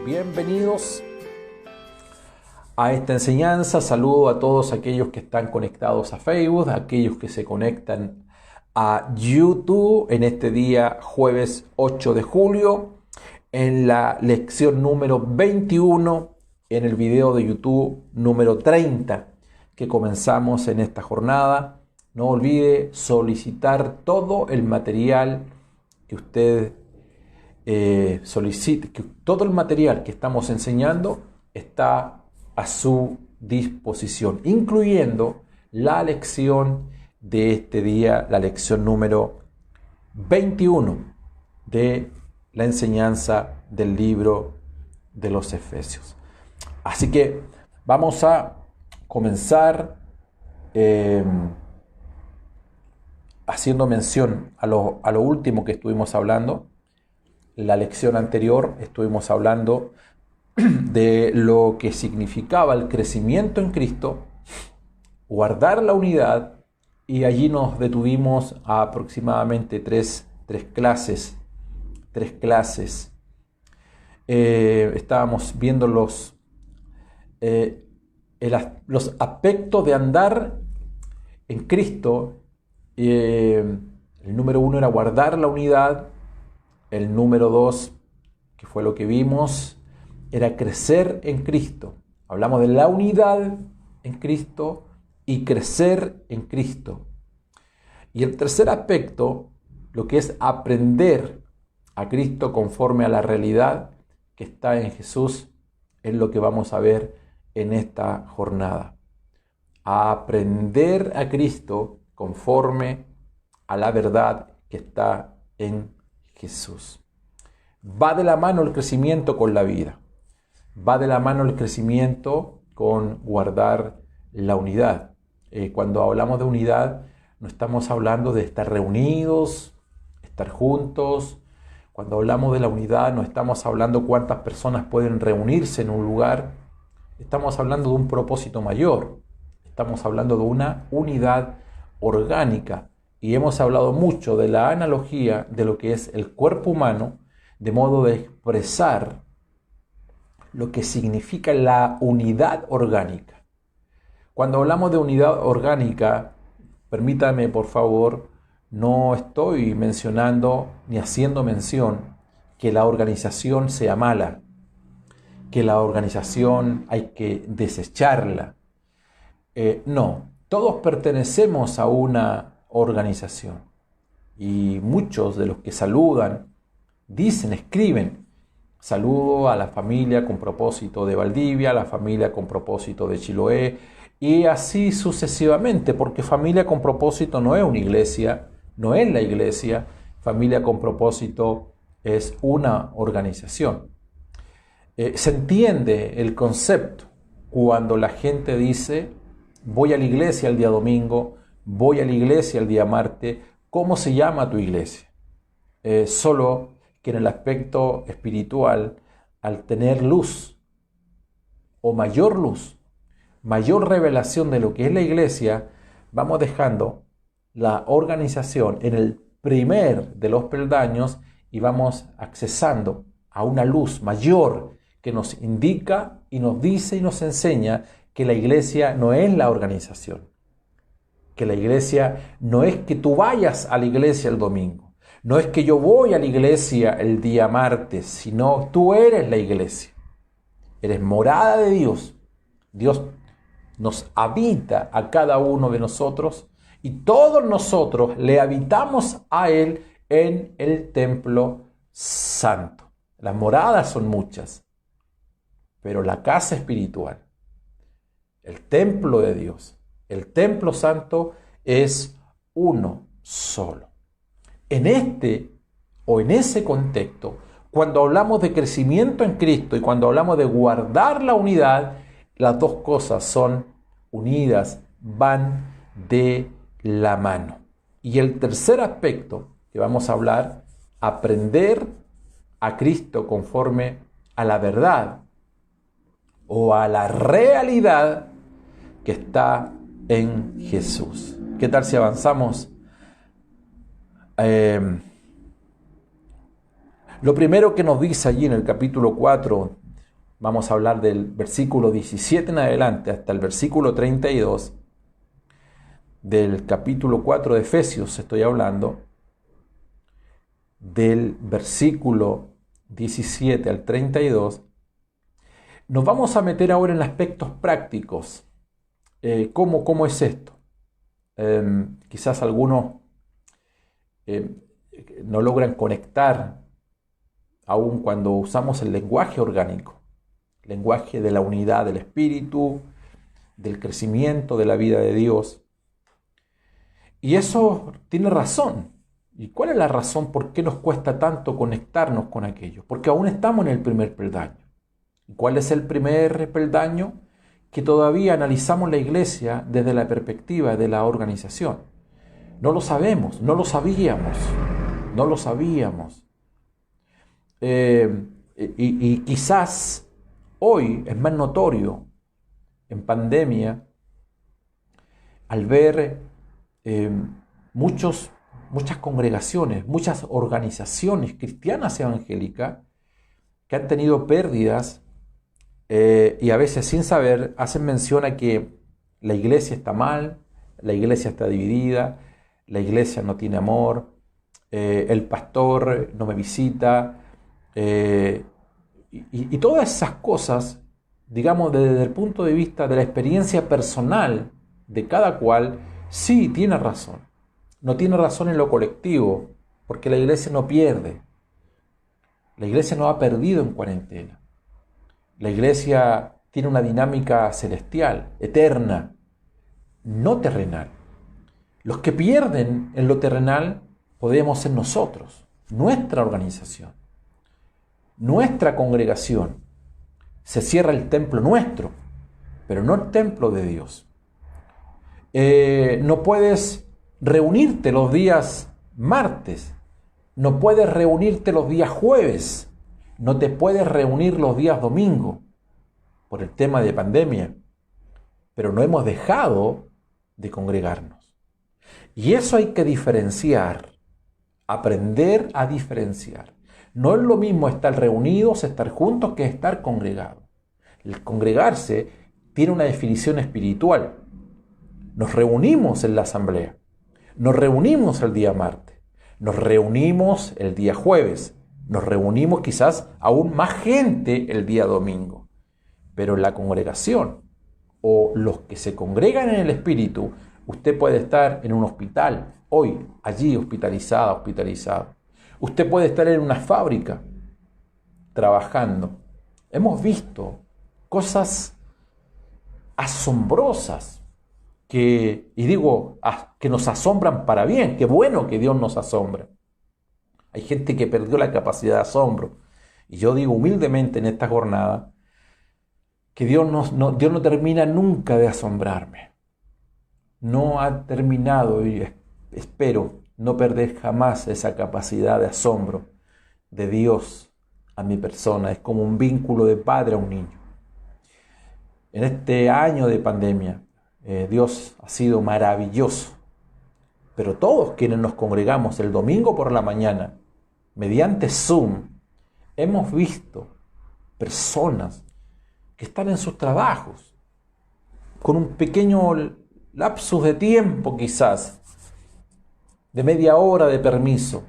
Bienvenidos a esta enseñanza. Saludo a todos aquellos que están conectados a Facebook, a aquellos que se conectan a YouTube en este día jueves 8 de julio, en la lección número 21, en el video de YouTube número 30 que comenzamos en esta jornada. No olvide solicitar todo el material que usted solicite, que todo el material que estamos enseñando está a su disposición, incluyendo la lección de este día, la lección número 21 de la enseñanza del libro de los Efesios. Así que vamos a comenzar haciendo mención a lo último que estuvimos hablando. La lección anterior estuvimos hablando de lo que significaba el crecimiento en Cristo, guardar la unidad, y allí nos detuvimos a aproximadamente tres clases. Estábamos viendo los aspectos de andar en Cristo. El número 1 era guardar la unidad. El número 2, que fue lo que vimos, era crecer en Cristo. Hablamos de la unidad en Cristo y crecer en Cristo. Y el tercer aspecto, lo que es aprender a Cristo conforme a la realidad que está en Jesús, es lo que vamos a ver en esta jornada. A aprender a Cristo conforme a la verdad que está en Jesús. Va de la mano el crecimiento con la vida. Va de la mano el crecimiento con guardar la unidad. Cuando hablamos de unidad, no estamos hablando de estar reunidos, estar juntos. Cuando hablamos de la unidad, no estamos hablando cuántas personas pueden reunirse en un lugar. Estamos hablando de un propósito mayor. Estamos hablando de una unidad orgánica. Y hemos hablado mucho de la analogía de lo que es el cuerpo humano, de modo de expresar lo que significa la unidad orgánica. Cuando hablamos de unidad orgánica, permítame por favor, no estoy mencionando ni haciendo mención que la organización sea mala, que la organización hay que desecharla. No, todos pertenecemos a una organización, y muchos de los que saludan dicen, escriben: saludo a la familia con propósito de Valdivia, a la familia con propósito de Chiloé, y así sucesivamente, porque familia con propósito no es una iglesia, no es la iglesia. Familia con propósito es una organización. Se entiende el concepto cuando la gente dice: voy a la iglesia el día domingo, voy a la iglesia el día martes. ¿Cómo se llama tu iglesia? Solo que en el aspecto espiritual, al tener luz o mayor luz, mayor revelación de lo que es la iglesia, vamos dejando la organización en el primer de los peldaños y vamos accesando a una luz mayor que nos indica y nos dice y nos enseña que la iglesia no es la organización. Que la iglesia no es que tú vayas a la iglesia el domingo, no es que yo voy a la iglesia el día martes, sino tú eres la iglesia. Eres morada de Dios. Dios nos habita a cada uno de nosotros y todos nosotros le habitamos a Él en el templo santo. Las moradas son muchas, pero la casa espiritual, el templo de Dios, el templo santo, es uno solo. En ese contexto, cuando hablamos de crecimiento en Cristo y cuando hablamos de guardar la unidad, las dos cosas son unidas, van de la mano. Y el tercer aspecto que vamos a hablar, aprender a Cristo conforme a la verdad o a la realidad que está en Jesús. ¿Qué tal si avanzamos? Lo primero que nos dice allí en el capítulo 4 vamos a hablar del versículo 17 en adelante hasta el versículo 32 del capítulo 4 de Efesios, estoy hablando, del versículo 17 al 32, nos vamos a meter ahora en aspectos prácticos. ¿Cómo es esto? Quizás algunos no logran conectar aun cuando usamos el lenguaje orgánico, lenguaje de la unidad del Espíritu, del crecimiento de la vida de Dios. Y eso tiene razón. ¿Y cuál es la razón por qué nos cuesta tanto conectarnos con aquello? Porque aún estamos en el primer peldaño. ¿Y cuál es el primer peldaño? Que todavía analizamos la iglesia desde la perspectiva de la organización. No lo sabemos, no lo sabíamos. Y quizás hoy es más notorio en pandemia al ver muchas congregaciones, muchas organizaciones cristianas evangélicas que han tenido pérdidas y a veces sin saber hacen mención a que la iglesia está mal, la iglesia está dividida, la iglesia no tiene amor, el pastor no me visita, y todas esas cosas, digamos, desde el punto de vista de la experiencia personal de cada cual, sí tiene razón. No tiene razón en lo colectivo, porque la iglesia no pierde. La iglesia no ha perdido en cuarentena. La iglesia tiene una dinámica celestial, eterna, no terrenal. Los que pierden en lo terrenal podemos ser nosotros, nuestra organización, nuestra congregación. Se cierra el templo nuestro, pero no el templo de Dios. No puedes reunirte los días martes, no puedes reunirte los días jueves, no te puedes reunir los días domingo por el tema de pandemia, pero no hemos dejado de congregarnos. Y eso hay que diferenciar, aprender a diferenciar. No es lo mismo estar reunidos, estar juntos, que estar congregados. El congregarse tiene una definición espiritual. Nos reunimos en la asamblea, nos reunimos el día martes, nos reunimos el día jueves, nos reunimos quizás aún más gente el día domingo. Pero en la congregación o los que se congregan en el Espíritu, usted puede estar en un hospital, hoy, allí hospitalizado. Usted puede estar en una fábrica trabajando. Hemos visto cosas asombrosas que nos asombran para bien. Qué bueno que Dios nos asombra. Hay gente que perdió la capacidad de asombro. Y yo digo humildemente en esta jornada que Dios no termina nunca de asombrarme. No ha terminado, y espero no perder jamás esa capacidad de asombro de Dios a mi persona. Es como un vínculo de padre a un niño. En este año de pandemia, Dios ha sido maravilloso. Pero todos quienes nos congregamos el domingo por la mañana, mediante Zoom, hemos visto personas que están en sus trabajos, con un pequeño lapsus de tiempo quizás, de media hora de permiso,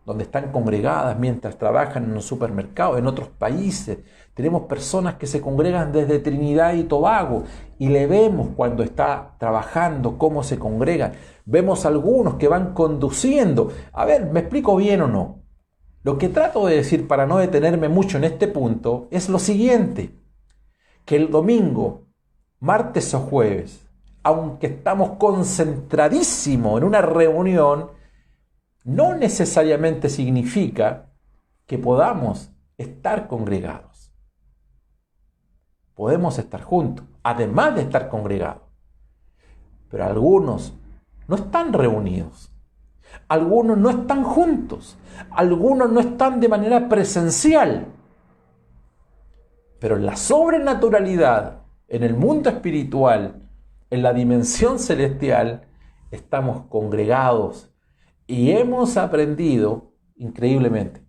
donde están congregadas mientras trabajan en un supermercado, en otros países. Tenemos personas que se congregan desde Trinidad y Tobago y le vemos cuando está trabajando cómo se congregan. Vemos algunos que van conduciendo. A ver, ¿me explico bien o no? Lo que trato de decir para no detenerme mucho en este punto es lo siguiente, que el domingo, martes o jueves, aunque estamos concentradísimos en una reunión, no necesariamente significa que podamos estar congregados. Podemos estar juntos, además de estar congregados. Pero algunos no están reunidos. Algunos no están juntos. Algunos no están de manera presencial. Pero en la sobrenaturalidad, en el mundo espiritual, en la dimensión celestial, estamos congregados y hemos aprendido, increíblemente,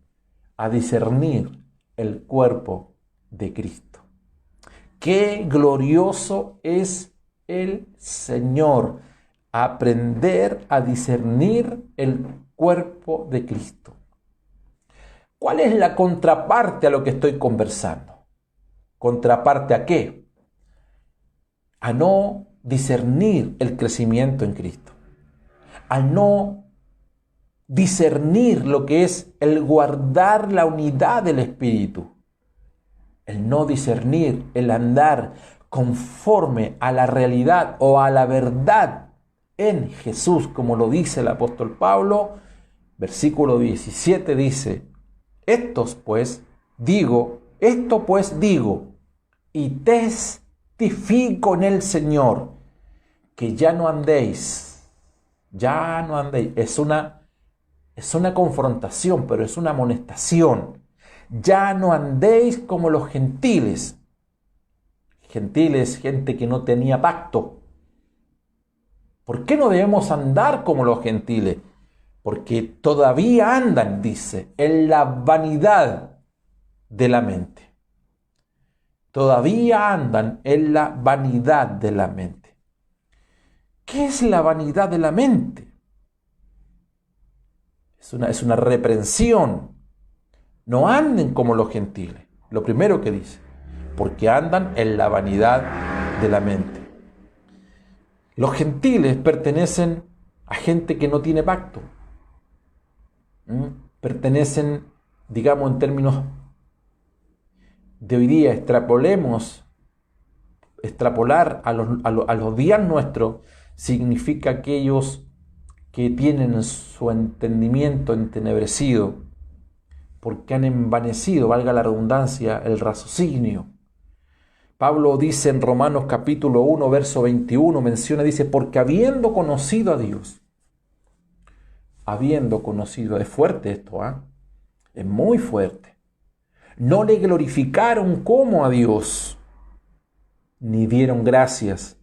a discernir el cuerpo de Cristo. Qué glorioso es el Señor. Aprender a discernir el cuerpo de Cristo. ¿Cuál es la contraparte a lo que estoy conversando? ¿Contraparte a qué? A no discernir el crecimiento en Cristo. A no discernir lo que es el guardar la unidad del Espíritu. El no discernir, el andar conforme a la realidad o a la verdad en Jesús, como lo dice el apóstol Pablo. Versículo 17 dice: esto pues digo, y testifico en el Señor, que ya no andéis. Es una confrontación, pero es una amonestación. Ya no andéis como los gentiles. Gentiles, gente que no tenía pacto. ¿Por qué no debemos andar como los gentiles? Porque todavía andan, dice, en la vanidad de la mente. Todavía andan en la vanidad de la mente. ¿Qué es la vanidad de la mente? Es una reprensión. No anden como los gentiles. Lo primero que dice, porque andan en la vanidad de la mente. Los gentiles pertenecen a gente que no tiene pacto. Pertenecen, digamos, en términos de hoy día, extrapolar a los días nuestros, significa aquellos que tienen su entendimiento entenebrecido, porque han envanecido, valga la redundancia, el raciocinio. Pablo dice en Romanos capítulo 1, verso 21, dice, porque habiendo conocido a Dios, es fuerte esto, es muy fuerte, no le glorificaron como a Dios, ni dieron gracias,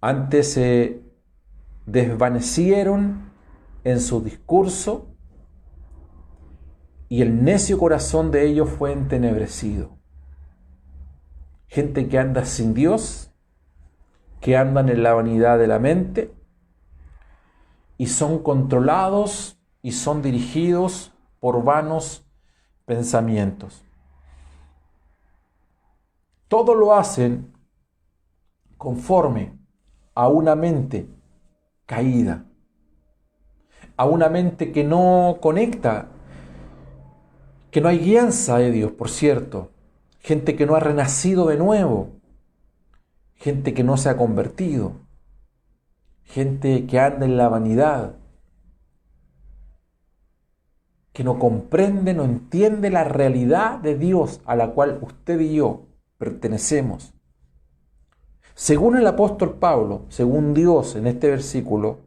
antes se desvanecieron en su discurso, y el necio corazón de ellos fue entenebrecido. Gente que anda sin Dios, que andan en la vanidad de la mente, y son controlados y son dirigidos por vanos pensamientos. Todo lo hacen conforme a una mente caída, a una mente que no conecta, que no hay guianza de Dios, por cierto. Gente que no ha renacido de nuevo, gente que no se ha convertido, gente que anda en la vanidad, que no comprende, no entiende la realidad de Dios a la cual usted y yo pertenecemos. Según el apóstol Pablo, según Dios en este versículo,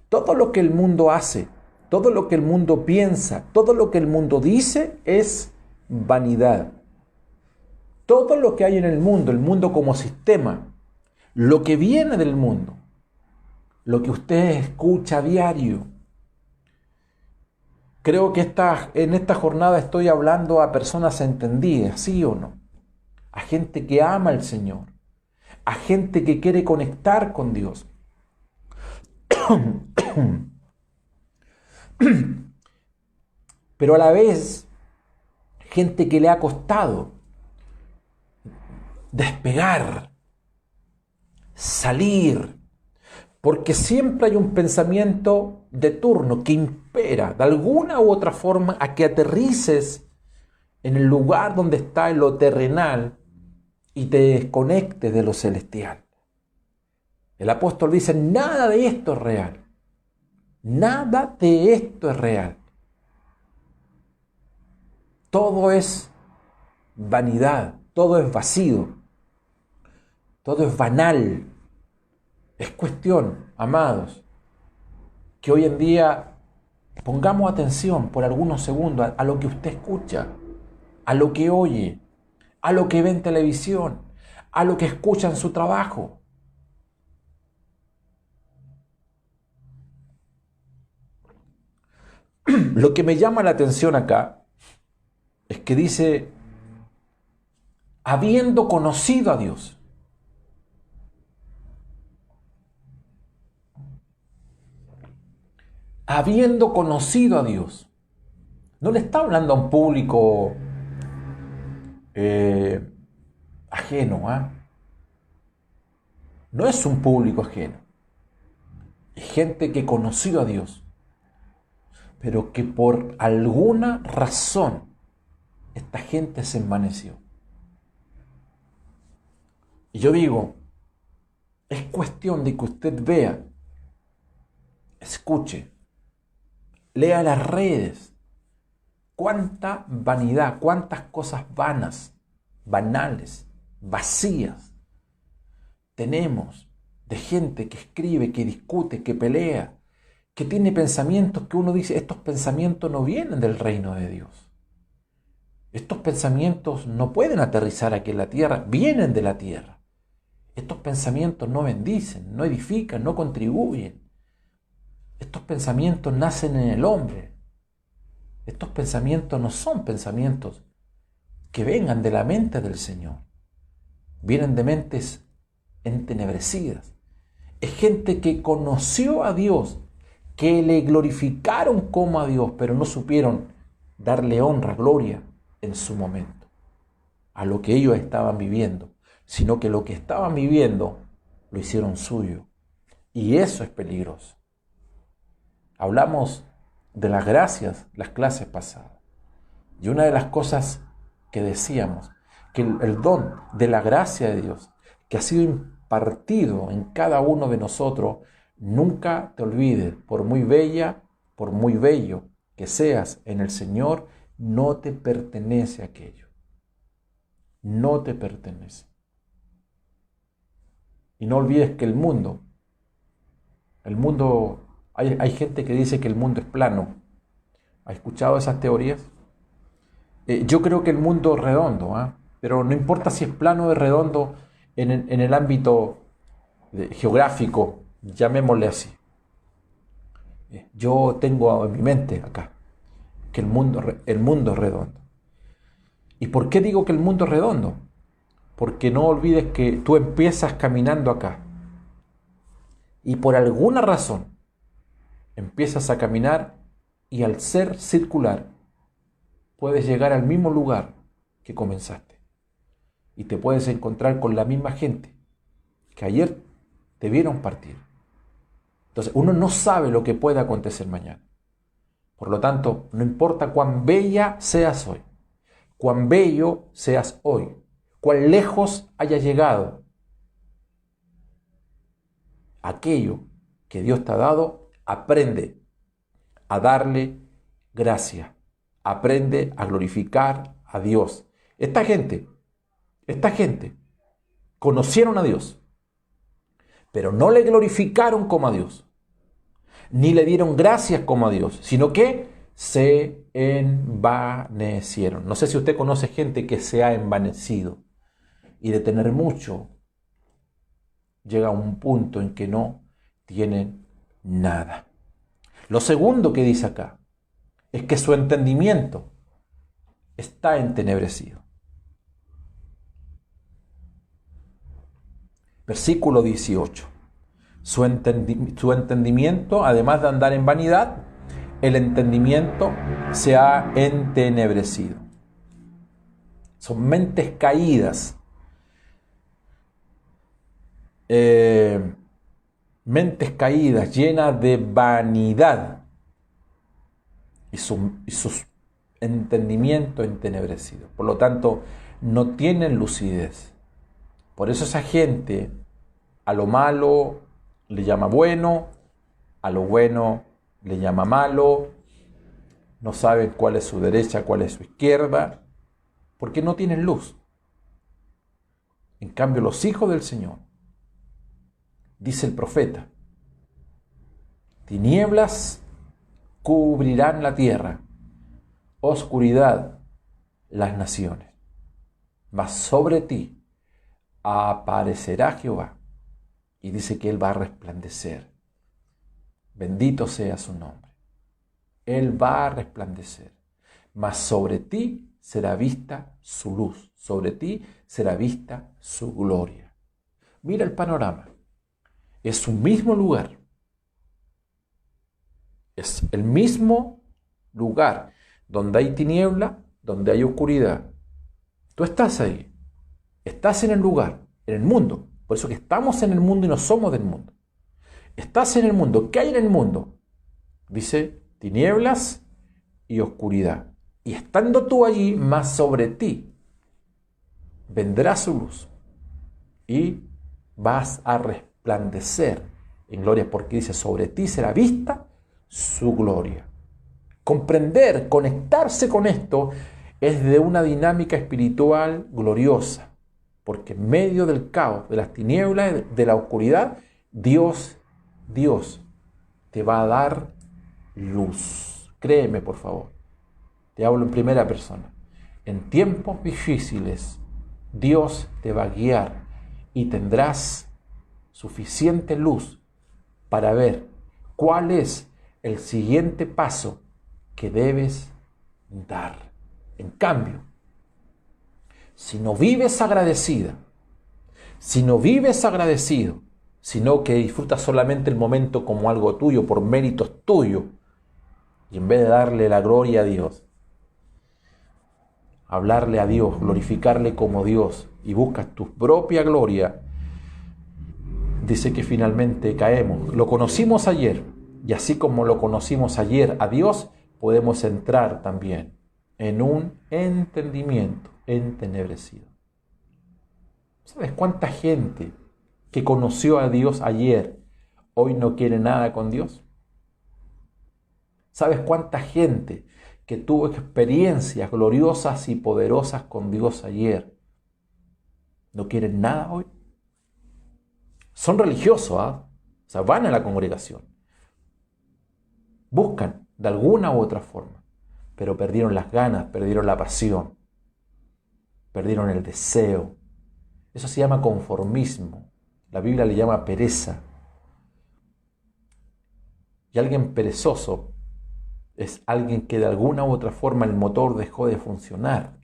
todo lo que el mundo hace, todo lo que el mundo piensa, todo lo que el mundo dice es vanidad. Todo lo que hay en el mundo como sistema, lo que viene del mundo, lo que usted escucha a diario. Creo que en esta jornada estoy hablando a personas entendidas, ¿sí o no? A gente que ama al Señor, a gente que quiere conectar con Dios. Pero a la vez, gente que le ha costado despegar, salir, porque siempre hay un pensamiento de turno que impera de alguna u otra forma a que aterrices en el lugar donde está en lo terrenal y te desconectes de lo celestial. El apóstol dice, nada de esto es real. Nada de esto es real. Todo es vanidad, todo es vacío, todo es banal. Es cuestión, amados, que hoy en día pongamos atención por algunos segundos a lo que usted escucha, a lo que oye, a lo que ve en televisión, a lo que escucha en su trabajo. Lo que me llama la atención acá es que dice, habiendo conocido a Dios. Habiendo conocido a Dios. No le está hablando a un público ajeno, ¿ah? No es un público ajeno. Es gente que conoció a Dios, pero que por alguna razón esta gente se envaneció. Y yo digo, es cuestión de que usted vea, escuche, lea las redes, cuánta vanidad, cuántas cosas vanas, banales, vacías tenemos de gente que escribe, que discute, que pelea, que tiene pensamientos que uno dice, estos pensamientos no vienen del reino de Dios. Estos pensamientos no pueden aterrizar aquí en la tierra, vienen de la tierra. Estos pensamientos no bendicen, no edifican, no contribuyen. Estos pensamientos nacen en el hombre. Estos pensamientos no son pensamientos que vengan de la mente del Señor. Vienen de mentes entenebrecidas. Es gente que conoció a Dios, que le glorificaron como a Dios, pero no supieron darle honra, gloria en su momento a lo que ellos estaban viviendo, sino que lo que estaban viviendo lo hicieron suyo. Y eso es peligroso. Hablamos de las gracias las clases pasadas. Y una de las cosas que decíamos, que el don de la gracia de Dios, que ha sido impartido en cada uno de nosotros, nunca te olvides, por muy bella, por muy bello que seas en el Señor, no te pertenece aquello. No te pertenece. Y no olvides que el mundo, hay gente que dice que el mundo es plano. ¿Has escuchado esas teorías? Yo creo que el mundo es redondo, ¿eh? Pero no importa si es plano o es redondo en el ámbito geográfico, llamémosle así. Yo tengo en mi mente acá que el mundo es redondo. ¿Y por qué digo que el mundo es redondo? Porque no olvides que tú empiezas caminando acá y por alguna razón empiezas a caminar y al ser circular puedes llegar al mismo lugar que comenzaste y te puedes encontrar con la misma gente que ayer te vieron partir. Entonces uno no sabe lo que puede acontecer mañana. Por lo tanto, no importa cuán bella seas hoy, cuán bello seas hoy, cuán lejos haya llegado aquello que Dios te ha dado, aprende a darle gracia, aprende a glorificar a Dios. Esta gente conocieron a Dios, pero no le glorificaron como a Dios, ni le dieron gracias como a Dios, sino que se envanecieron. No sé si usted conoce gente que se ha envanecido y de tener mucho llega a un punto en que no tienen nada. Lo segundo que dice acá es que su entendimiento está entenebrecido. Versículo 18. Su entendimiento, además de andar en vanidad, el entendimiento se ha entenebrecido. Son mentes caídas. Mentes caídas, llenas de vanidad. Y sus entendimientos entenebrecidos. Por lo tanto, no tienen lucidez. Por eso esa gente a lo malo le llama bueno, a lo bueno le llama malo, no saben cuál es su derecha, cuál es su izquierda, porque no tienen luz. En cambio, los hijos del Señor, dice el profeta, tinieblas cubrirán la tierra, oscuridad las naciones, mas sobre ti aparecerá Jehová, y dice que Él va a resplandecer. Bendito sea su nombre. Él va a resplandecer, mas sobre ti será vista su luz, sobre ti será vista su gloria. Mira el panorama. Es un mismo lugar. Es el mismo lugar donde hay tiniebla, donde hay oscuridad. Tú estás ahí. Estás en el lugar, en el mundo. Por eso que estamos en el mundo y no somos del mundo. Estás en el mundo. ¿Qué hay en el mundo? Dice tinieblas y oscuridad. Y estando tú allí, más sobre ti vendrá su luz. Y vas a resplandecer en gloria, porque dice, sobre ti será vista su gloria. Comprender, conectarse con esto es de una dinámica espiritual gloriosa, porque en medio del caos, de las tinieblas, de la oscuridad, Dios te va a dar luz. Créeme, por favor. Te hablo en primera persona. En tiempos difíciles, Dios te va a guiar y tendrás suficiente luz para ver cuál es el siguiente paso que debes dar. En cambio, si no vives agradecida, si no vives agradecido, sino que disfrutas solamente el momento como algo tuyo, por méritos tuyos, y en vez de darle la gloria a Dios, hablarle a Dios, glorificarle como Dios, y buscas tu propia gloria, dice que finalmente caemos. Lo conocimos ayer, y así como lo conocimos ayer a Dios, podemos entrar también en un entendimiento entenebrecido. ¿Sabes cuánta gente que conoció a Dios ayer hoy no quiere nada con Dios? ¿Sabes cuánta gente que tuvo experiencias gloriosas y poderosas con Dios ayer no quieren nada hoy? Son religiosos, o sea, van a la congregación, buscan de alguna u otra forma, pero perdieron las ganas, perdieron la pasión, perdieron el deseo. Eso se llama conformismo. La Biblia le llama pereza. Y alguien perezoso es alguien que de alguna u otra forma el motor dejó de funcionar.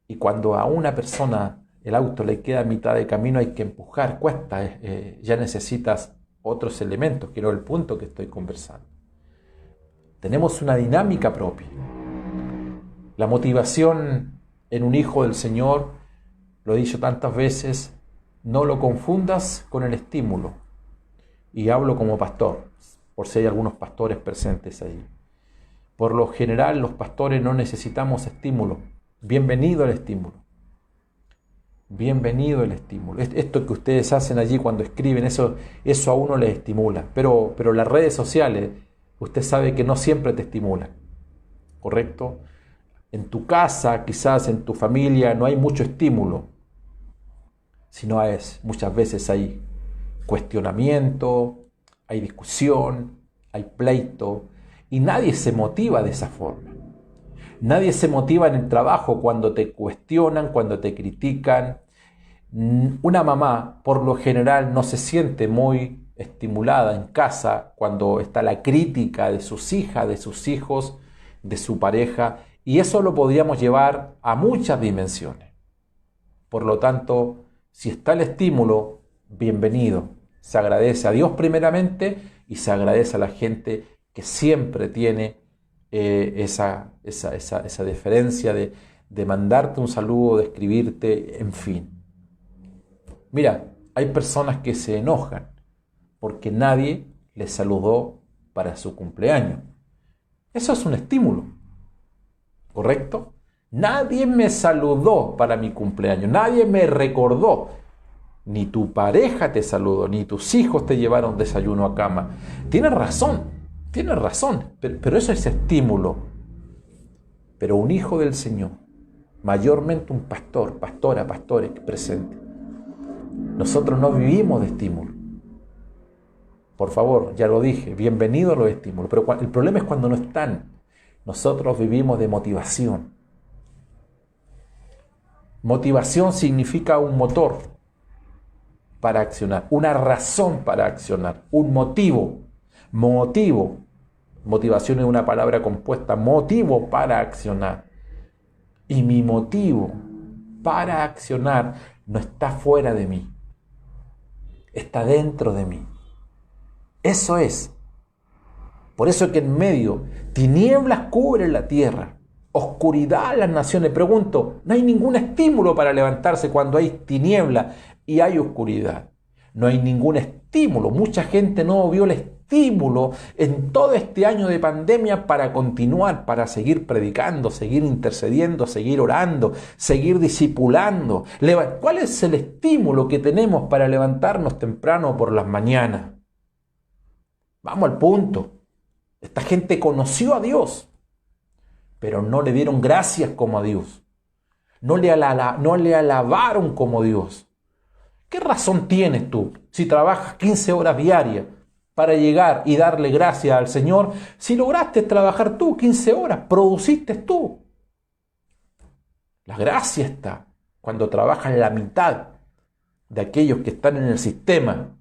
Y cuando a una persona el auto le queda a mitad de camino, hay que empujar, cuesta, ya necesitas otros elementos, que no es el punto que estoy conversando. Tenemos una dinámica propia. La motivación en un hijo del Señor, lo he dicho tantas veces, no lo confundas con el estímulo. Y hablo como pastor, por si hay algunos pastores presentes ahí. Por lo general, los pastores no necesitamos estímulo. Bienvenido el estímulo. Bienvenido el estímulo. Esto que ustedes hacen allí cuando escriben, eso a uno les estimula. Pero las redes sociales, usted sabe que no siempre te estimulan. ¿Correcto? En tu casa, quizás en tu familia, no hay mucho estímulo. Sino muchas veces hay cuestionamiento, hay discusión, hay pleito, y nadie se motiva de esa forma. Nadie se motiva en el trabajo cuando te cuestionan, cuando te critican. Una mamá, por lo general, no se siente muy estimulada en casa cuando está la crítica de sus hijas, de sus hijos, de su pareja, y eso lo podríamos llevar a muchas dimensiones. Por lo tanto, si está el estímulo, bienvenido. Se agradece a Dios primeramente y se agradece a la gente que siempre tiene esa deferencia de mandarte un saludo, de escribirte, en fin. Mira, hay personas que se enojan porque nadie les saludó para su cumpleaños. Eso es un estímulo, ¿correcto? Nadie me saludó para mi cumpleaños, nadie me recordó. Ni tu pareja te saludó, ni tus hijos te llevaron desayuno a cama. Tienes razón, pero eso es estímulo. Pero un hijo del Señor, mayormente un pastor, pastora, pastores presente, nosotros no vivimos de estímulo. Por favor, ya lo dije, bienvenido a los estímulos, pero el problema es cuando no están. Nosotros vivimos de motivación. Motivación significa un motor para accionar, una razón para accionar, un motivo. Motivación es una palabra compuesta, motivo para accionar. Y mi motivo para accionar no está fuera de mí, está dentro de mí. Eso es. Por eso es que en medio, tinieblas cubren la tierra, oscuridad las naciones. Pregunto, no hay ningún estímulo para levantarse cuando hay tiniebla y hay oscuridad. No hay ningún estímulo. Mucha gente no vio el estímulo en todo este año de pandemia para continuar, para seguir predicando, seguir intercediendo, seguir orando, seguir discipulando. ¿Cuál es el estímulo que tenemos para levantarnos temprano por las mañanas? Vamos al punto. Esta gente conoció a Dios, pero no le dieron gracias como a Dios. No le alabaron como Dios. ¿Qué razón tienes tú si trabajas 15 horas diarias para llegar y darle gracias al Señor si lograste trabajar tú 15 horas, produciste tú? La gracia está cuando trabajas la mitad de aquellos que están en el sistema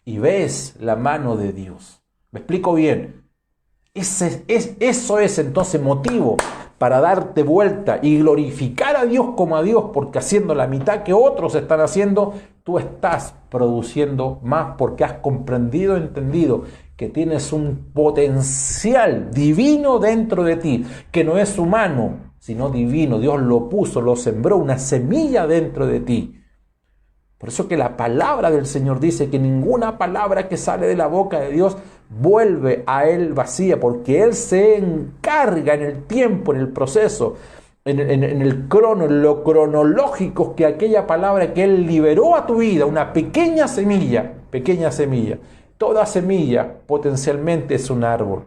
y ves la mano de Dios. ¿Me explico bien? Eso es entonces motivo para darte vuelta y glorificar a Dios como a Dios, porque haciendo la mitad que otros están haciendo, tú estás produciendo más porque has comprendido, entendido que tienes un potencial divino dentro de ti, que no es humano, sino divino. Dios lo puso, lo sembró, una semilla dentro de ti. Por eso que la palabra del Señor dice que ninguna palabra que sale de la boca de Dios vuelve a Él vacía, porque Él se encarga en el tiempo, en el proceso, en lo cronológico, que aquella palabra que Él liberó a tu vida, una pequeña semilla, toda semilla potencialmente es un árbol.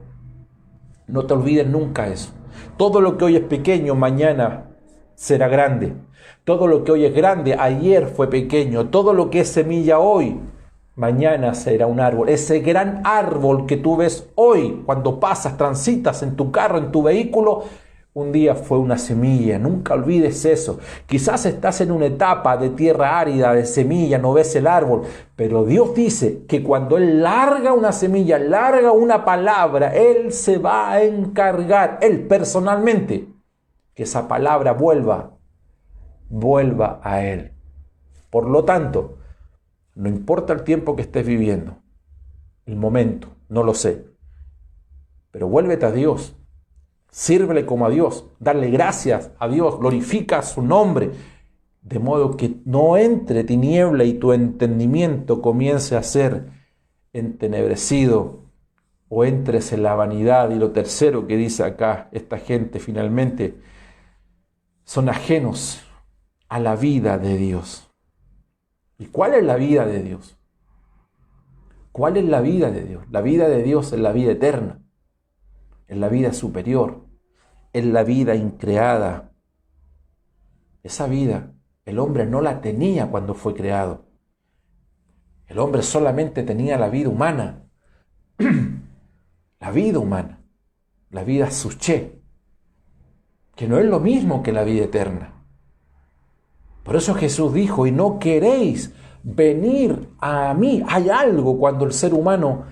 No te olvides nunca eso. Todo lo que hoy es pequeño, mañana será grande. Todo lo que hoy es grande, ayer fue pequeño. Todo lo que es semilla hoy, mañana será un árbol. Ese gran árbol que tú ves hoy, cuando pasas, transitas en tu carro, en tu vehículo, un día fue una semilla. Nunca olvides eso. Quizás estás en una etapa de tierra árida, de semilla, no ves el árbol. Pero Dios dice que cuando Él larga una semilla, larga una palabra, Él se va a encargar, Él personalmente, que esa palabra vuelva a Él. Por lo tanto, no importa el tiempo que estés viviendo, el momento, no lo sé, pero vuélvete a Dios, sírvele como a Dios, darle gracias a Dios, glorifica su nombre, de modo que no entre tiniebla y tu entendimiento comience a ser entenebrecido o entres en la vanidad. Y lo tercero que dice acá esta gente finalmente, son ajenos a la vida de Dios. ¿Y cuál es la vida de Dios? ¿Cuál es la vida de Dios? La vida de Dios es la vida eterna, es la vida superior, es la vida increada. Esa vida el hombre no la tenía cuando fue creado. El hombre solamente tenía la vida humana, la vida humana, la vida suché, que no es lo mismo que la vida eterna. Por eso Jesús dijo, y no queréis venir a mí. Hay algo cuando el ser humano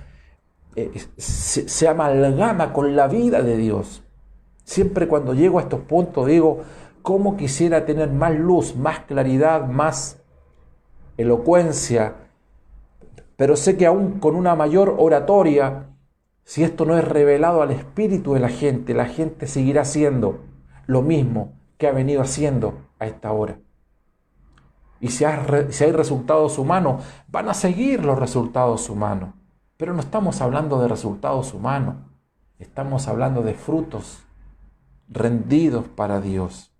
se amalgama con la vida de Dios. Siempre cuando llego a estos puntos digo, ¿cómo quisiera tener más luz, más claridad, más elocuencia? Pero sé que aún con una mayor oratoria, si esto no es revelado al espíritu de la gente seguirá haciendo lo mismo que ha venido haciendo a esta hora. Y si hay resultados humanos, van a seguir los resultados humanos. Pero no estamos hablando de resultados humanos. Estamos hablando de frutos rendidos para Dios.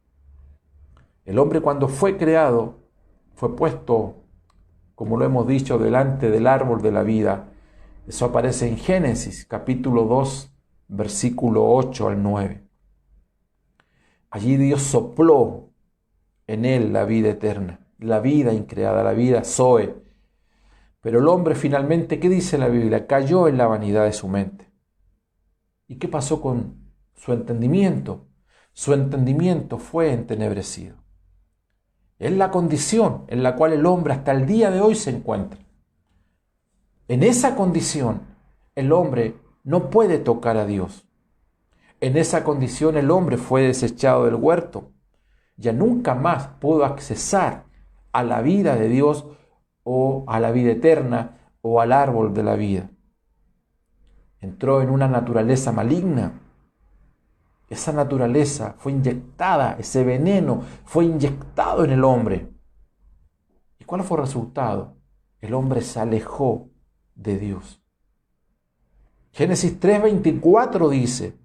El hombre cuando fue creado, fue puesto, como lo hemos dicho, delante del árbol de la vida. Eso aparece en Génesis, capítulo 2, versículo 8 al 9. Allí Dios sopló en él la vida eterna, la vida increada, la vida Zoe. Pero el hombre finalmente, ¿qué dice la Biblia? Cayó en la vanidad de su mente. ¿Y qué pasó con su entendimiento? Su entendimiento fue entenebrecido. Es la condición en la cual el hombre hasta el día de hoy se encuentra. En esa condición, el hombre no puede tocar a Dios. En esa condición, el hombre fue desechado del huerto. ya nunca más puedo accesar a la vida de Dios o a la vida eterna o al árbol de la vida. Entró en una naturaleza maligna. Esa naturaleza fue inyectada, ese veneno fue inyectado en el hombre. ¿Y cuál fue el resultado? El hombre se alejó de Dios. Génesis 3:24 dice: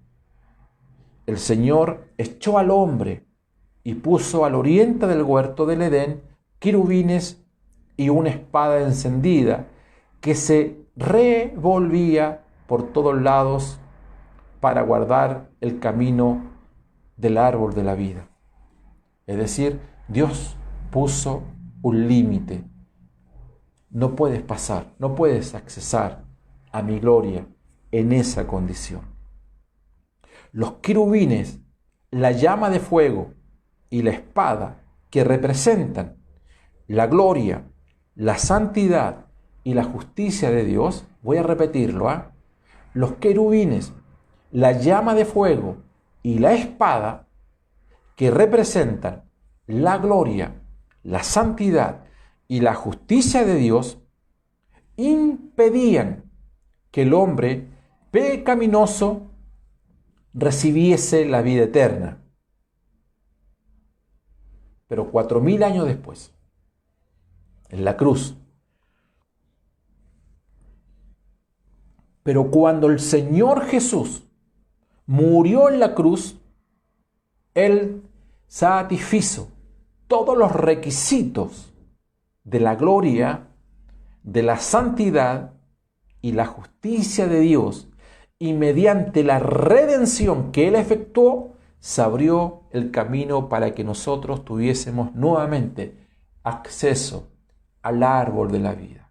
el Señor echó al hombre y puso al oriente del huerto del Edén querubines y una espada encendida que se revolvía por todos lados para guardar el camino del árbol de la vida. Es decir, Dios puso un límite. No puedes pasar, no puedes accesar a mi gloria en esa condición. Los querubines, la llama de fuego y la espada que representan la gloria, la santidad y la justicia de Dios, voy a repetirlo, los querubines, la llama de fuego y la espada que representan la gloria, la santidad y la justicia de Dios, impedían que el hombre pecaminoso recibiese la vida eterna. Pero 4000 años después, en la cruz, pero cuando el Señor Jesús murió en la cruz, Él satisfizo todos los requisitos de la gloria, de la santidad y la justicia de Dios, y mediante la redención que Él efectuó, se abrió el camino para que nosotros tuviésemos nuevamente acceso al árbol de la vida.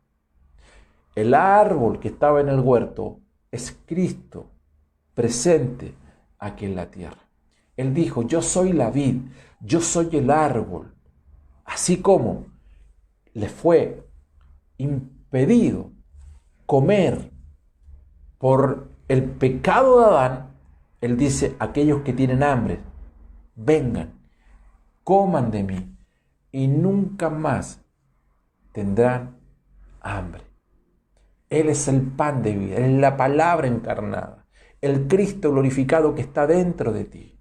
El árbol que estaba en el huerto es Cristo presente aquí en la tierra. Él dijo: yo soy la vid, yo soy el árbol. Así como le fue impedido comer por el pecado de Adán, Él dice: aquellos que tienen hambre, vengan, coman de mí y nunca más tendrán hambre. Él es el pan de vida, Él es la palabra encarnada, el Cristo glorificado que está dentro de ti.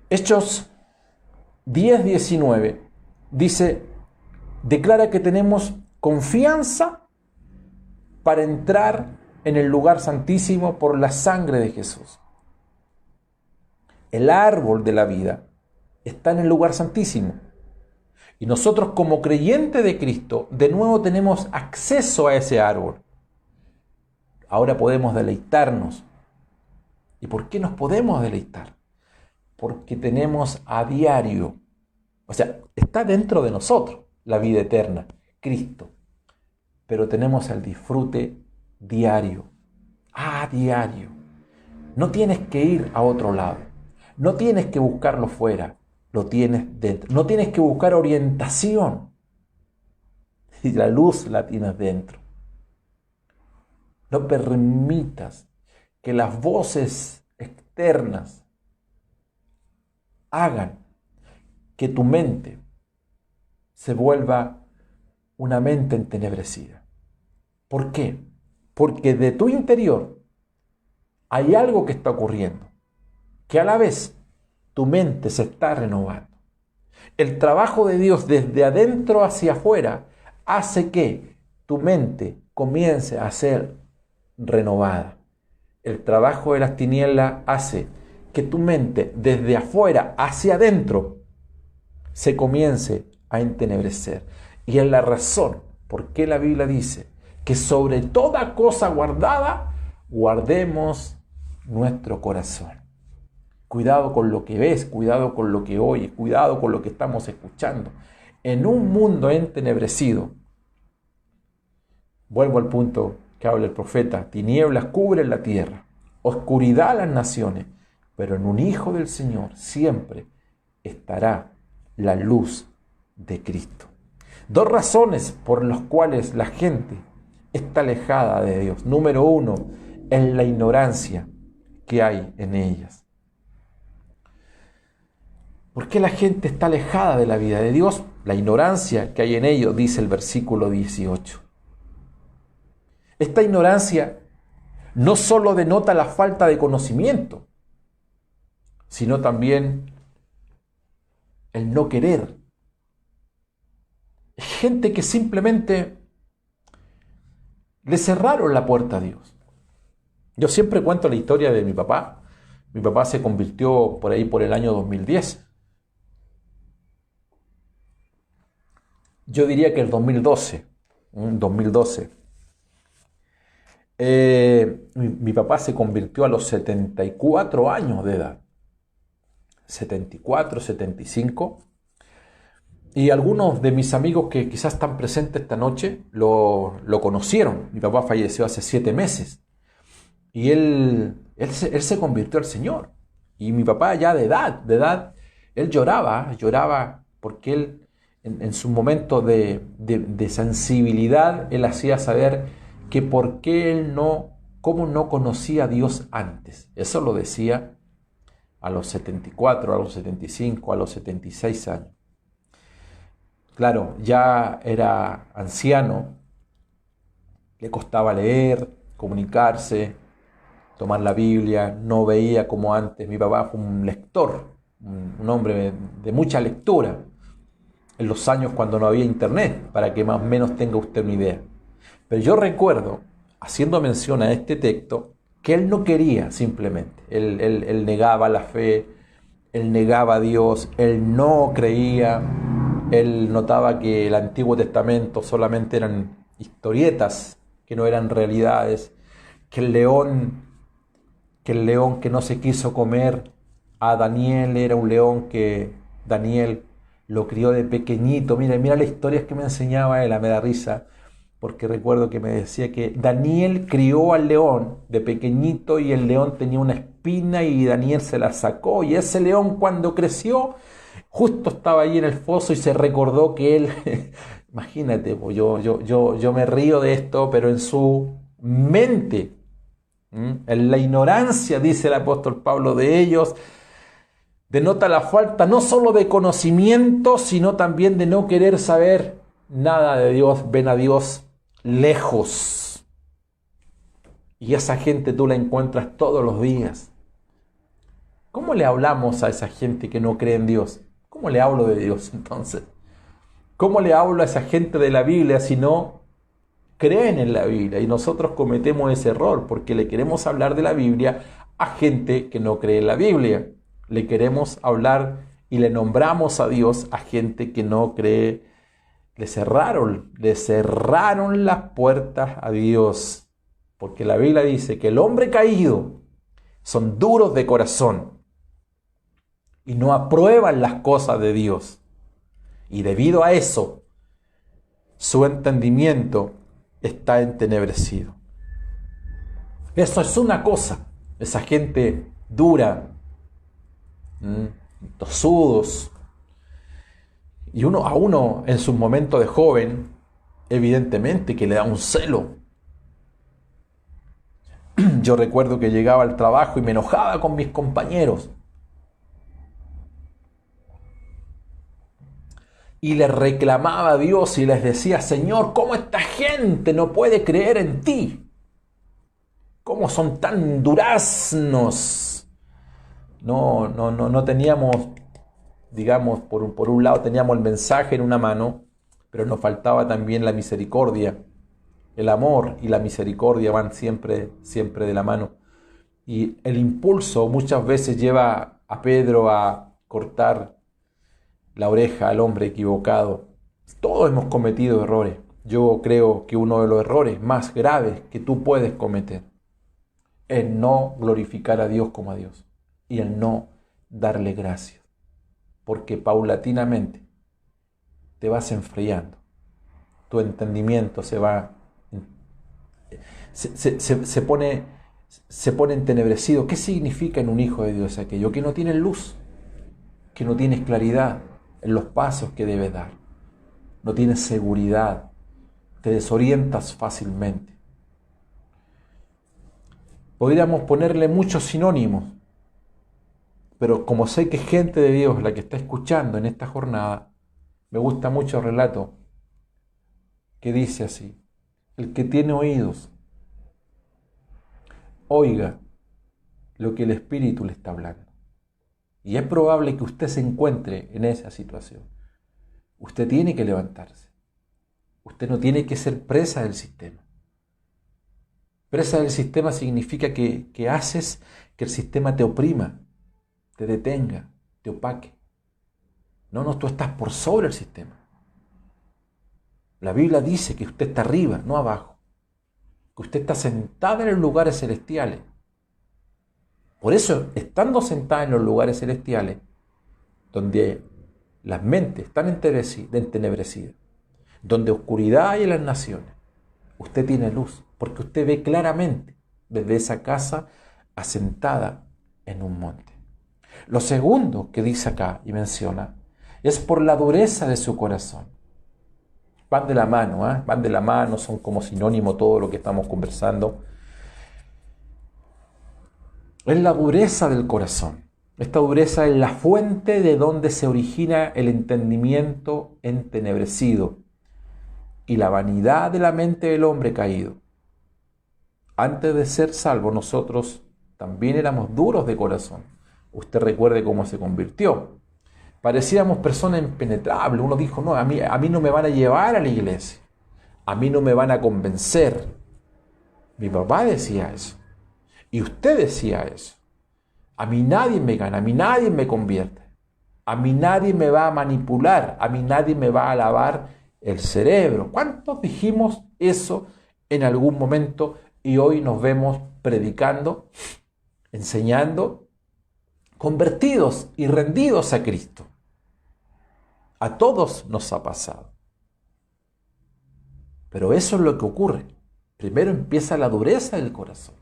Hechos 10:19 dice: declara que tenemos confianza para entrar en el lugar santísimo por la sangre de Jesús. El árbol de la vida está en el lugar santísimo. Y nosotros, como creyentes de Cristo, de nuevo tenemos acceso a ese árbol. Ahora podemos deleitarnos. ¿Y por qué nos podemos deleitar? Porque tenemos a diario, o sea, está dentro de nosotros la vida eterna, Cristo. Pero tenemos el disfrute diario, a diario. No tienes que ir a otro lado, no tienes que buscarlo fuera, lo tienes dentro. No tienes que buscar orientación, y la luz la tienes dentro. No permitas que las voces externas hagan que tu mente se vuelva una mente entenebrecida. ¿Por qué? Porque de tu interior hay algo que está ocurriendo, que a la vez tu mente se está renovando. El trabajo de Dios desde adentro hacia afuera hace que tu mente comience a ser renovada. El trabajo de las tinieblas hace que tu mente desde afuera hacia adentro se comience a entenebrecer. Y es la razón por qué la Biblia dice que sobre toda cosa guardada, guardemos nuestro corazón. Cuidado con lo que ves, cuidado con lo que oyes, cuidado con lo que estamos escuchando. En un mundo entenebrecido, vuelvo al punto que habla el profeta: tinieblas cubren la tierra, oscuridad las naciones, pero en un Hijo del Señor siempre estará la luz de Cristo. Dos razones por las cuales la gente está alejada de Dios. Número uno, es la ignorancia que hay en ellas. ¿Por qué la gente está alejada de la vida de Dios? La ignorancia que hay en ellos, dice el versículo 18. Esta ignorancia no solo denota la falta de conocimiento, sino también el no querer. Es gente que simplemente le cerraron la puerta a Dios. Yo siempre cuento la historia de mi papá. Mi papá se convirtió por ahí por el año 2010. Yo diría que el 2012. Mi papá se convirtió a los 74 años de edad. 74, 75. Y algunos de mis amigos que quizás están presentes esta noche lo conocieron. Mi papá falleció hace 7 meses. Y él se convirtió al Señor. Y mi papá ya de edad, él lloraba porque él en su momento de sensibilidad, él hacía saber que por qué cómo no conocía a Dios antes. Eso lo decía a los 74, a los 75, a los 76 años. Claro, ya era anciano, le costaba leer, comunicarse, tomar la Biblia, no veía como antes. Mi papá fue un lector, un hombre de mucha lectura, en los años cuando no había internet, para que más o menos tenga usted una idea. Pero yo recuerdo, haciendo mención a este texto, que él no quería simplemente, él negaba la fe, él negaba a Dios, él no creía, él notaba que el Antiguo Testamento solamente eran historietas, que no eran realidades, que el león que no se quiso comer a Daniel era un león que Daniel lo crió de pequeñito. Mira las historias que me enseñaba él, me da risa, porque recuerdo que me decía que Daniel crió al león de pequeñito y el león tenía una espina y Daniel se la sacó, y ese león cuando creció justo estaba ahí en el foso y se recordó que él, imagínate, pues yo me río de esto, pero en su mente, en la ignorancia, dice el apóstol Pablo, de ellos, denota la falta no solo de conocimiento, sino también de no querer saber nada de Dios. Ven a Dios lejos. Y esa gente tú la encuentras todos los días. ¿Cómo le hablamos a esa gente que no cree en Dios? ¿Cómo le hablo de Dios entonces? ¿Cómo le hablo a esa gente de la Biblia si no creen en la Biblia? Y nosotros cometemos ese error porque le queremos hablar de la Biblia a gente que no cree en la Biblia. Le queremos hablar y le nombramos a Dios a gente que no cree. Le cerraron las puertas a Dios. Porque la Biblia dice que el hombre caído son duros de corazón y no aprueban las cosas de Dios. Y debido a eso, su entendimiento está entenebrecido. Eso es una cosa. Esa gente dura, tosudos. Y a uno en su momento de joven, evidentemente que le da un celo. Yo recuerdo que llegaba al trabajo y me enojaba con mis compañeros. Y les reclamaba a Dios y les decía: Señor, ¿cómo esta gente no puede creer en ti? ¿Cómo son tan duraznos? No teníamos, digamos, por un lado teníamos el mensaje en una mano, pero nos faltaba también la misericordia. El amor y la misericordia van siempre de la mano. Y el impulso muchas veces lleva a Pedro a cortar la oreja al hombre equivocado. Todos hemos cometido errores. Yo creo que uno de los errores más graves que tú puedes cometer es no glorificar a Dios como a Dios y el no darle gracias, porque paulatinamente te vas enfriando, tu entendimiento se pone entenebrecido. ¿Qué significa en un hijo de Dios aquello? Que no tienes luz, que no tienes claridad en los pasos que debes dar, no tienes seguridad, te desorientas fácilmente. Podríamos ponerle muchos sinónimos, Pero como sé que gente de Dios la que está escuchando en esta jornada, me gusta mucho el relato que dice así: el que tiene oídos, oiga lo que el Espíritu le está hablando. Y es probable que usted se encuentre en esa situación. Usted tiene que levantarse. Usted no tiene que ser presa del sistema. Presa del sistema significa que haces que el sistema te oprima, te detenga, te opaque. No, tú estás por sobre el sistema. La Biblia dice que usted está arriba, no abajo. Que usted está sentada en los lugares celestiales. Por eso, estando sentada en los lugares celestiales, donde las mentes están entenebrecidas, donde oscuridad hay en las naciones, usted tiene luz, porque usted ve claramente desde esa casa asentada en un monte. Lo segundo que dice acá y menciona es por la dureza de su corazón. Van de la mano, van de la mano, son como sinónimo todo lo que estamos conversando. Es la dureza del corazón. Esta dureza es la fuente de donde se origina el entendimiento entenebrecido y la vanidad de la mente del hombre caído. Antes de ser salvos, nosotros también éramos duros de corazón. Usted recuerde cómo se convirtió. Parecíamos personas impenetrables. Uno dijo, no, a mí no me van a llevar a la iglesia. A mí no me van a convencer. Mi papá decía eso. Y usted decía eso. A mí nadie me gana, a mí nadie me convierte. A mí nadie me va a manipular, a mí nadie me va a lavar el cerebro. ¿Cuántos dijimos eso en algún momento y hoy nos vemos predicando, enseñando, convertidos y rendidos a Cristo? A todos nos ha pasado. Pero eso es lo que ocurre. Primero empieza la dureza del corazón.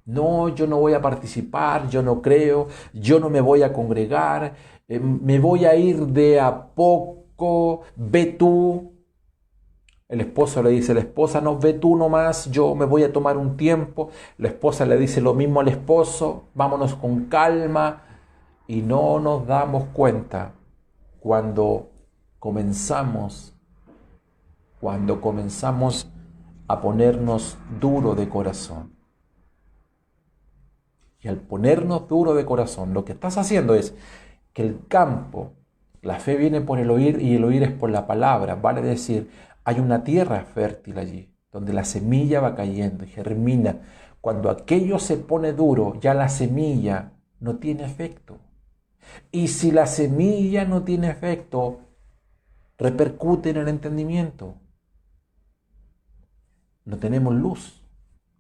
No, yo no voy a participar, yo no creo, yo no me voy a congregar, me voy a ir de a poco, ve tú. El esposo le dice a la esposa, no, ve tú nomás, yo me voy a tomar un tiempo. La esposa le dice lo mismo al esposo, vámonos con calma. Y no nos damos cuenta cuando comenzamos a ponernos duro de corazón. Y al ponernos duro de corazón, lo que estás haciendo es que el campo, la fe viene por el oír y el oír es por la palabra. Vale decir, hay una tierra fértil allí, donde la semilla va cayendo y germina. Cuando aquello se pone duro, ya la semilla no tiene efecto. Y si la semilla no tiene efecto, repercute en el entendimiento. No tenemos luz.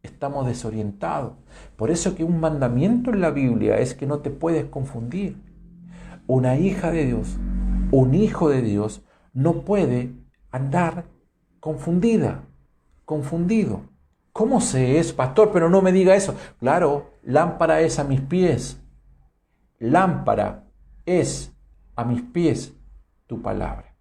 Estamos desorientados. Por eso que un mandamiento en la Biblia es que no te puedes confundir. Una hija de Dios, un hijo de Dios, no puede andar confundido. ¿Cómo se es, pastor? Pero no me diga eso. Claro, lámpara es a mis pies. Lámpara es a mis pies tu palabra.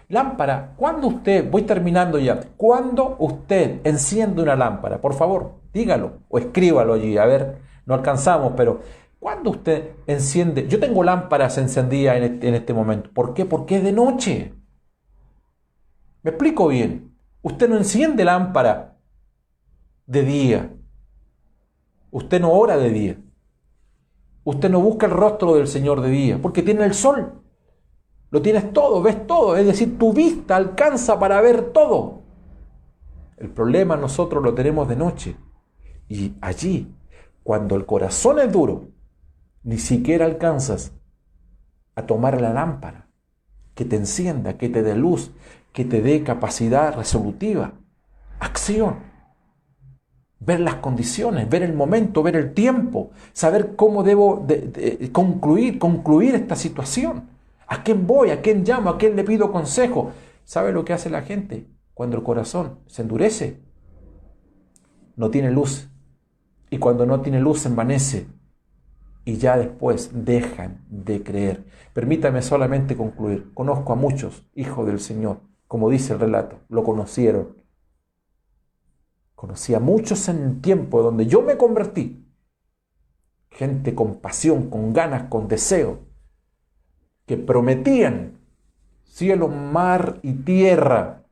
Lámpara, ¿cuándo usted, voy terminando ya, cuándo usted enciende una lámpara? Por favor, dígalo o escríbalo allí, a ver, no alcanzamos, pero ¿cuándo usted enciende? Yo tengo lámparas encendidas en este momento. ¿Por qué? Porque es de noche. ¿Me explico bien? Usted no enciende lámpara de día. Usted no ora de día. Usted no busca el rostro del Señor de día, porque tiene el sol. Lo tienes todo, ves todo, es decir, tu vista alcanza para ver todo. El problema nosotros lo tenemos de noche. Y allí, cuando el corazón es duro, ni siquiera alcanzas a tomar la lámpara, que te encienda, que te dé luz, que te dé capacidad resolutiva, acción. Ver las condiciones, ver el momento, ver el tiempo, saber cómo debo concluir esta situación. ¿A quién voy? ¿A quién llamo? ¿A quién le pido consejo? ¿Sabe lo que hace la gente cuando el corazón se endurece? No tiene luz. Y cuando no tiene luz se envanece. Y ya después dejan de creer. Permítame solamente concluir. Conozco a muchos hijos del Señor. Como dice el relato, lo conocieron. Conocí a muchos en el tiempo donde yo me convertí, gente con pasión, con ganas, con deseo, que prometían cielo, mar y tierra